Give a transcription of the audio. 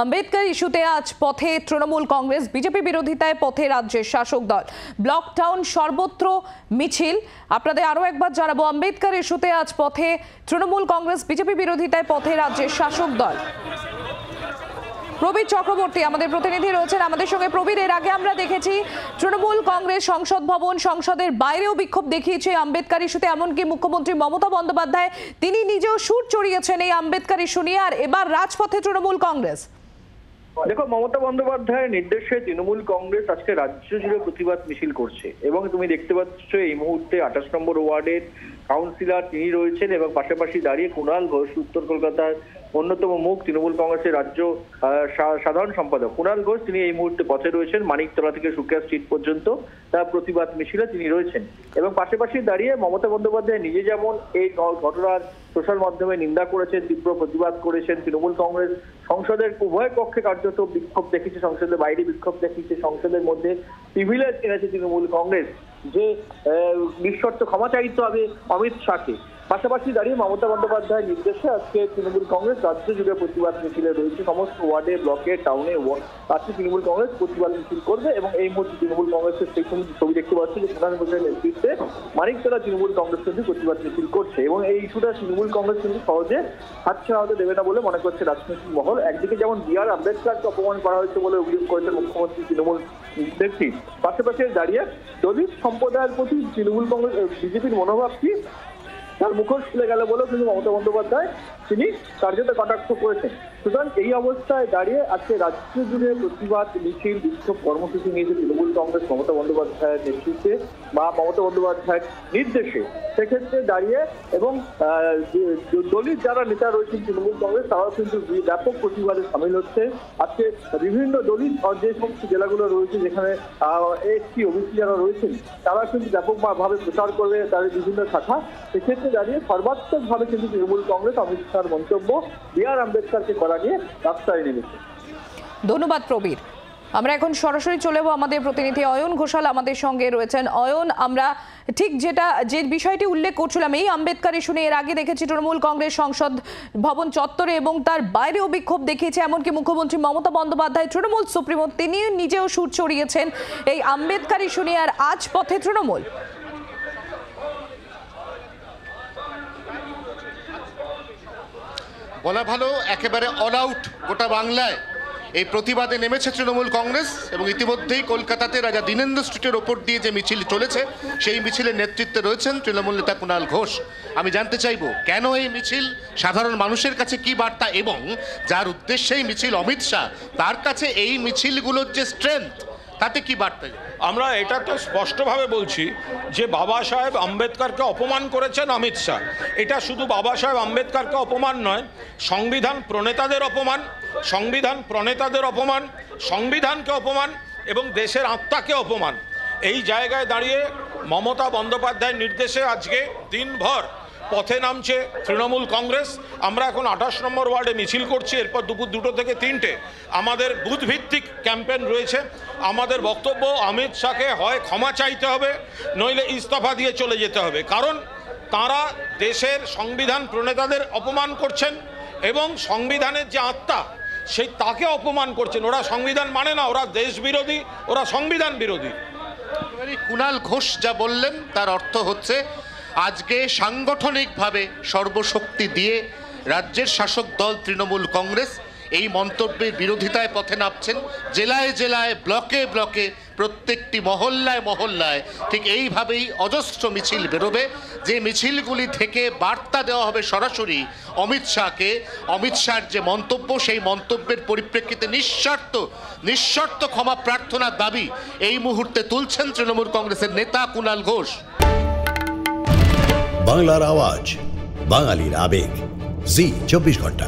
আম্বেদকর ইস্যুতে আজ পথে তৃণমূল কংগ্রেস, বিজেপি বিরোধিতায় পথে রাজ্যের শাসক দল। ব্লক টাউন সর্বত্র মিছিল। আপনাদের আরও একবার জানাবো, আম্বেদকর ইস্যুতে আজ পথে তৃণমূল কংগ্রেস, বিজেপি বিরোধিতায় পথে রাজ্যের শাসক দল। প্রবীর চক্রবর্তী আমাদের প্রতিনিধি রয়েছেন আমাদের সঙ্গে। প্রবীর, এর আগে আমরা দেখেছি তৃণমূল কংগ্রেস সংসদ ভবন, সংসদের বাইরেও বিক্ষোভ দেখিয়েছে আম্বেদকর ইস্যুতে। এমনকি মুখ্যমন্ত্রী মমতা বন্দ্যোপাধ্যায় তিনি নিজেও সুর চড়িয়েছেন এই আম্বেদকর ইস্যু নিয়ে। আর এবার রাজপথে তৃণমূল কংগ্রেস। দেখো, মমতা বন্দ্যোপাধ্যায়ের নির্দেশে তৃণমূল কংগ্রেস আজকে রাজ্য জুড়ে প্রতিবাদ মিছিল করছে এবং তুমি দেখতে পাচ্ছ এই মুহূর্তে 28 নম্বর ওয়ার্ডের কাউন্সিলর তিনি রয়েছেন এবং পাশাপাশি দাঁড়িয়ে কুণাল ঘোষ, উত্তর কলকাতার অন্যতম মুখ তৃণমূল কংগ্রেসের রাজ্য সাধারণ সম্পাদক কুণাল ঘোষ, তিনি এই মুহূর্তে পথে রয়েছেন। মানিকতলা থেকে সুকিয়া স্ট্রিট পর্যন্ত তার প্রতিবাদ মিছিলে তিনি রয়েছেন এবং পাশাপাশি দাঁড়িয়ে মমতা বন্দ্যোপাধ্যায় নিজে যেমন এই ঘটনার সোশ্যাল মাধ্যমে নিন্দা করেছেন, তীব্র প্রতিবাদ করেছেন। তৃণমূল কংগ্রেস সংসদের উভয় পক্ষে কার্যত বিক্ষোভ দেখিয়েছে, সংসদের বাইরে বিক্ষোভ দেখিয়েছে, সংসদের মধ্যে প্রিভিলেজ এনেছে তৃণমূল কংগ্রেস যে নিঃশর্ত ক্ষমা চাইতে হবে অমিত শাহকে। পাশাপাশি দাঁড়িয়ে মমতা বন্দ্যোপাধ্যায়ের নির্দেশে আজকে তৃণমূল কংগ্রেস রাজ্য জুড়ে প্রতিবাদ মিছিলে রয়েছে। সমস্ত ওয়ার্ডে, ব্লকে, টাউনে আজকে তৃণমূল কংগ্রেস প্রতিবাদ মিছিল করবে এবং এই মুহূর্তে তৃণমূল কংগ্রেসের সেই ছবি দেখতে পাচ্ছি যে প্রধান ঘোষের নেতৃত্বে মানিকতলা তৃণমূল কংগ্রেস কিন্তু প্রতিবাদ মিছিল করছে এবং এই ইস্যুটা তৃণমূল কংগ্রেস কিন্তু সহজে হাতছাড়া হতে দেবে না বলে মনে করছে রাজনৈতিক মহল। একদিকে যেমন বি.আর. আম্বেদকরকে অপমান করা হয়েছে বলে অভিযোগ করেছেন মুখ্যমন্ত্রী তৃণমূল নেত্রী, পাশাপাশি দাঁড়িয়ে দলিত সম্প্রদায়ের প্রতি তৃণমূল কংগ্রেস বিজেপির মনোভাব কি তার মুখোশ খুলে গেল বলেও কিন্তু মমতা বন্দ্যোপাধ্যায় তিনি কার্যত কটাক্ষ করেছেন। সুতরাং এই অবস্থায় দাঁড়িয়ে আজকে রাজ্য জুড়ে প্রতিবাদ মিছিল, বিক্ষোভ কর্মসূচি নিয়েছে তৃণমূল কংগ্রেস মমতা বন্দ্যোপাধ্যায়ের নেতৃত্বে বা মমতা বন্দ্যোপাধ্যায়ের নির্দেশে। সেক্ষেত্রে দাঁড়িয়ে এবং দলিত যারা নেতা রয়েছেন তৃণমূল কংগ্রেস তারাও কিন্তু ব্যাপক প্রতিবাদে সামিল হচ্ছে। আজকে বিভিন্ন দলিত যে সমস্ত জেলাগুলো রয়েছে যেখানে এসটি ওবিসি যারা রয়েছেন তারা কিন্তু ব্যাপকভাবে প্রচার করবে তাদের বিভিন্ন শাখা। সেক্ষেত্রে দাঁড়িয়ে সর্বাত্মকভাবে কিন্তু তৃণমূল কংগ্রেস অমিত শাহর মন্তব্য বি.আর. আম্বেদকরকে করা নিয়ে রাস্তায় নেমেছে। ধন্যবাদ প্রবীর। আমরা এখন সরাসরি চলে যাবো, আমাদের প্রতিনিধি অয়ন ঘোষাল আমাদের সঙ্গে রয়েছেন। অয়ন, আমরা ঠিক যে বিষয়টি উল্লেখ করছিলাম, এই আম্বেদকর ইস্যু নিয়ে এর আগে দেখেছি তৃণমূল কংগ্রেস সংসদ ভবন চত্বরে এবং তার বাইরেও বিক্ষোভ দেখিয়েছে। এমনকি মুখ্যমন্ত্রী মমতা বন্দ্যোপাধ্যায়, তৃণমূল সুপ্রিমো, তিনি নিজেও সুর চড়িয়েছেন এই আম্বেদকর ইস্যু নিয়ে। আর আজ পথে তৃণমূল। বলা ভালো, একেবারে অল আউট গোটা বাংলায় এই প্রতিবাদে নেমেছে তৃণমূল কংগ্রেস এবং ইতিমধ্যেই কলকাতাতে রাজা দীনেন্দ্র স্ট্রিটের ওপর দিয়ে যে মিছিল চলেছে সেই মিছিলের নেতৃত্বে রয়েছেন তৃণমূল নেতা কুণাল ঘোষ। আমি জানতে চাইব কেন এই মিছিল, সাধারণ মানুষের কাছে কি বার্তা এবং যার উদ্দেশ্যে এই মিছিল অমিত শাহ, তার কাছে এই মিছিলগুলোর যে স্ট্রেংথ তাতে কি বার্তা? আমরা এটা তো স্পষ্টভাবে বলছি যে বাবা সাহেব আম্বেদকরকে অপমান করেছেন অমিত শাহ। এটা শুধু বাবা সাহেব আম্বেদকরকে অপমান নয়, সংবিধান প্রণেতাদের অপমান, সংবিধানকে অপমান এবং দেশের আত্মাকে অপমান। এই জায়গায় দাঁড়িয়ে মমতা বন্দ্যোপাধ্যায়ের নির্দেশে আজকে দিনভর পথে নামছে তৃণমূল কংগ্রেস। আমরা এখন 28 নম্বর ওয়ার্ডে মিছিল করছি, এরপর দুপুর 2টো থেকে 3টে আমাদের বুথ ভিত্তিক ক্যাম্পেইন রয়েছে। আমাদের বক্তব্য, অমিত শাহকে হয় ক্ষমা চাইতে হবে নইলে ইস্তফা দিয়ে চলে যেতে হবে, কারণ তারা দেশের সংবিধান প্রণেতাদের অপমান করছেন এবং সংবিধানের যে আত্মা সেই তাকে অপমান করছেন। ওরা সংবিধান মানে না, ওরা দেশ বিরোধী, ওরা সংবিধান বিরোধী। কুণাল ঘোষ যা বললেন তার অর্থ হচ্ছে আজকে সাংগঠনিকভাবে সর্বশক্তি দিয়ে রাজ্যের শাসক দল তৃণমূল কংগ্রেস এই মন্তব্যের বিরোধিতায় পথে নামছেন। জেলায় জেলায়, ব্লকে ব্লকে, প্রত্যেকটি মহল্লায় মহল্লায় ঠিক এইভাবেই অজস্র মিছিল বেরোবে, যে মিছিলগুলি থেকে বার্তা দেওয়া হবে সরাসরি অমিত শাহকে। অমিত শাহর যে মন্তব্য, সেই মন্তব্যের পরিপ্রেক্ষিতে নিঃশর্ত ক্ষমা প্রার্থনার দাবি এই মুহূর্তে তুলছেন তৃণমূল কংগ্রেসের নেতা কুণাল ঘোষ। বাংলার আওয়াজ, বাঙালির আবেগ, জি 24 ঘন্টা।